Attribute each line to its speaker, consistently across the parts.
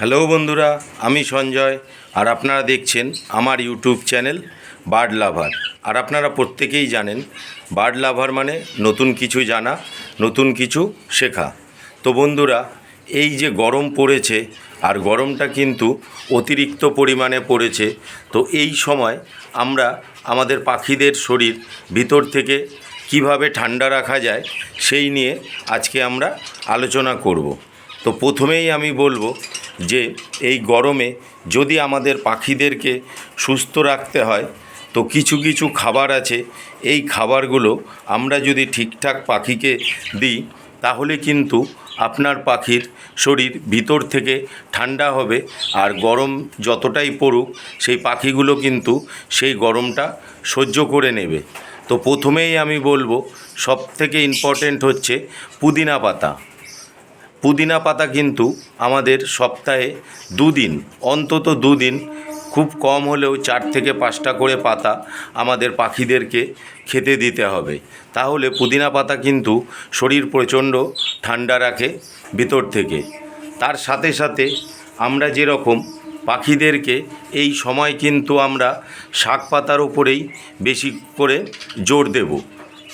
Speaker 1: Hello বন্ধুরা, আমি সঞ্জয় আর আপনারা দেখছেন আমার ইউটিউব চ্যানেল বার্ড লাভার। আর আপনারা প্রত্যেকেই জানেন বার্ড লাভার মানে নতুন কিছু জানা, নতুন কিছু শেখা। তো বন্ধুরা, এই যে গরম পড়েছে আর গরমটা কিন্তু অতিরিক্ত পরিমাণে পড়েছে, তো এই সময় আমরা আমাদের পাখিদের শরীর ভিতর থেকে কিভাবে ঠান্ডা রাখা যায় সেই নিয়ে আজকে আমরা আলোচনা করব। তো প্রথমেই আমি বলবো যে এই গরমে যদি আমাদের পাখিদেরকে সুস্থ রাখতে হয় তো কিছু কিছু খাবার আছে, এই খাবারগুলো আমরা যদি ঠিকঠাক পাখিকে দিই তাহলে কিন্তু আপনার পাখির শরীর ভিতর থেকে ঠান্ডা হবে। আর গরম যতটাই পড়ুক সেই পাখিগুলো কিন্তু সেই গরমটা সহ্য করে নেবে। তো প্রথমেই আমি বলবো সবথেকে ইম্পর্ট্যান্ট হচ্ছে পুদিনা পাতা। পুদিনা পাতা কিন্তু আমাদের সপ্তাহে দুদিন, অন্তত দুদিন, খুব কম হলেও 4 থেকে 5টা করে পাতা আমাদের পাখিদেরকে খেতে দিতে হবে। তাহলে পুদিনা পাতা কিন্তু শরীর প্রচণ্ড ঠান্ডা রাখে ভিতর থেকে। তার সাথে সাথে আমরা যেরকম পাখিদেরকে এই সময় কিন্তু আমরা শাক পাতার উপরেই বেশি করে জোর দেব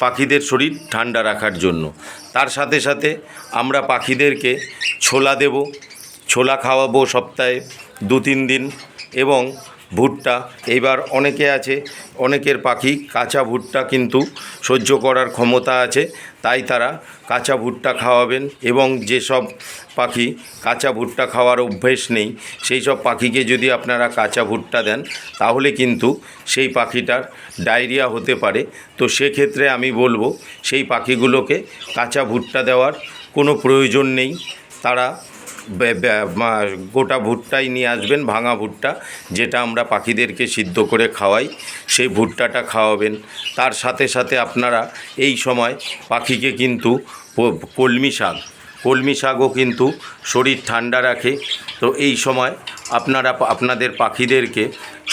Speaker 1: পাখিদের শরীর ঠান্ডা রাখার জন্য। তার সাথে সাথে আমরা পাখিদেরকে ছোলা দেব, ছোলা খাওয়াবো সপ্তাহে 2-3 দিন। এবং ভুট্টা, এইবার অনেকে আছে, অনেকের পাখি কাঁচা ভুট্টা কিন্তু সহ্য করার ক্ষমতা আছে, তাই তারা কাঁচা ভুট্টা খাওয়াবেন। এবং যেসব পাখি কাঁচা ভুট্টা খাওয়ার অভ্যেস নেই সেই সব পাখিকে যদি আপনারা কাঁচা ভুট্টা দেন তাহলে কিন্তু সেই পাখিটার ডায়রিয়া হতে পারে। তো সেক্ষেত্রে আমি বলবো সেই পাখিগুলোকে কাঁচা ভুট্টা দেওয়ার কোনো প্রয়োজন নেই। তারা গোটা ভুট্টাই নিয়ে আসবেন, ভাঙা ভুট্টা, যেটা আমরা পাখিদেরকে সিদ্ধ করে খাওয়াই, সেই ভুট্টাটা খাওয়াবেন। তার সাথে সাথে আপনারা এই সময় পাখিকে কিন্তু কলমি শাকও কিন্তু শরীর ঠান্ডা রাখে। তো এই সময় আপনারা আপনাদের পাখিদেরকে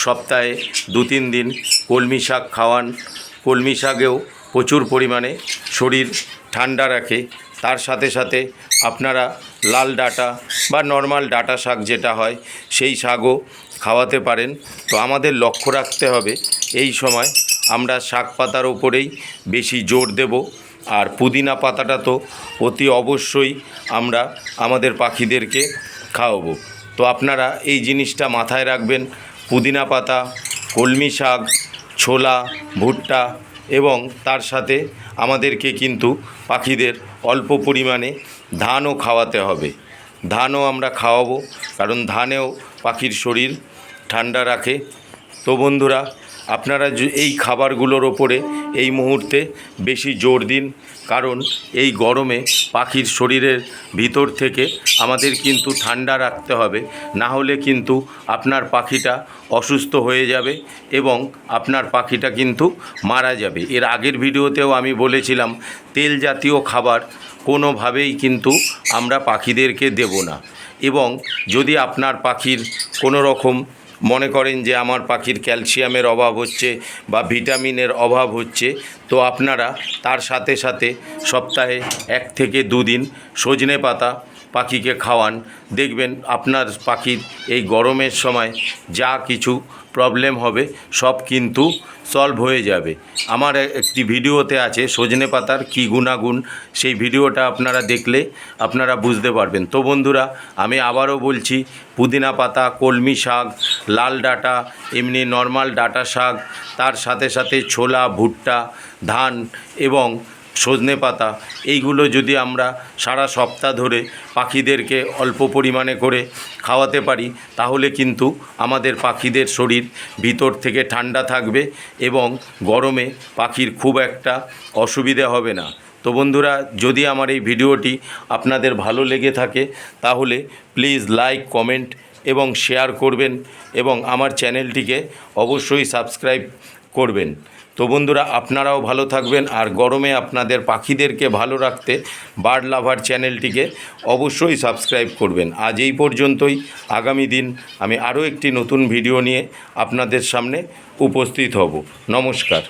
Speaker 1: সপ্তাহে 2-3 দিন কলমি শাক খাওয়ান। কলমি শাকেও প্রচুর পরিমাণে শরীর ঠান্ডা রাখে। তার সাথে সাথে আপনারা লাল ডাঁটা বা নর্মাল ডাঁটা শাক যেটা হয় সেই শাকও খাওয়াতে পারেন। তো আমাদের লক্ষ্য রাখতে হবে এই সময় আমরা শাক পাতার ওপরেই বেশি জোর দেব। আর পুদিনা পাতাটা তো অতি অবশ্যই আমরা আমাদের পাখিদেরকে খাওয়াবো। তো আপনারা এই জিনিসটা মাথায় রাখবেন, পুদিনা পাতা, কলমি শাক, ছোলা, ভুট্টা, এবং তার সাথে আমাদেরকে কিন্তু পাখিদের অল্প পরিমাণে ধানও খাওয়াতে হবে। ধানও আমরা খাওয়াবো, কারণ ধানেও পাখির শরীর ঠান্ডা রাখে। তো বন্ধুরা, আপনারা এই খাবারগুলোর ওপরে এই মুহূর্তে বেশি জোর দিন, কারণ এই গরমে পাখির শরীরের ভিতর থেকে আমাদের কিন্তু ঠান্ডা রাখতে হবে, না হলে কিন্তু আপনার পাখিটা অসুস্থ হয়ে যাবে এবং আপনার পাখিটা কিন্তু মারা যাবে। এর আগের ভিডিওতেও আমি বলেছিলাম তেল জাতীয় খাবার কোনোভাবেই কিন্তু আমরা পাখিদেরকে দেব না। এবং যদি আপনার পাখির কোনো রকম মনে করেন যে আমার পাখির ক্যালসিয়ামের অভাব হচ্ছে বা ভিটামিনের অভাব হচ্ছে, তো আপনারা তার সাথে সাথে সপ্তাহে 1 থেকে 2 দিন সজনে পাতা পাখিকে খাওয়ান। দেখবেন আপনার পাখির এই গরমের সময় যা কিছু প্রবলেম হবে সব কিন্তু সলভ হয়ে যাবে। আমার একটি ভিডিওতে আছে সজনে পাতার কী গুণাগুণ, সেই ভিডিওটা আপনারা দেখলে আপনারা বুঝতে পারবেন। তো বন্ধুরা, আমি আবারও বলছি, পুদিনা পাতা, কলমি শাক, লাল ডাঁটা, এমনি নর্মাল ডাঁটা শাক, তার সাথে সাথে ছোলা, ভুট্টা, ধান এবং সজনে পাতা, এইগুলো যদি আমরা সারা সপ্তাহ ধরে পাখিদেরকে অল্প পরিমাণে করে খাওয়াতে পারি তাহলে কিন্তু আমাদের পাখিদের শরীর ভিতর থেকে ঠান্ডা থাকবে এবং গরমে পাখির খুব একটা অসুবিধে হবে না। তো বন্ধুরা, যদি আমার এই ভিডিওটি আপনাদের ভালো লেগে থাকে তাহলে প্লিজ লাইক, কমেন্ট এবং শেয়ার করবেন এবং আমার চ্যানেলটিকে অবশ্যই সাবস্ক্রাইব করবেন। তো বন্ধুরা, আপনারাও ভালো থাকবেন। আর গরমে আপনাদের পাখিদেরকে ভালো রাখতে বার্ড লাভার চ্যানেলটিকে অবশ্যই সাবস্ক্রাইব করবেন। আজ এই পর্যন্তই। আগামী দিন আমি আরও একটি নতুন ভিডিও নিয়ে আপনাদের সামনে উপস্থিত হব। নমস্কার।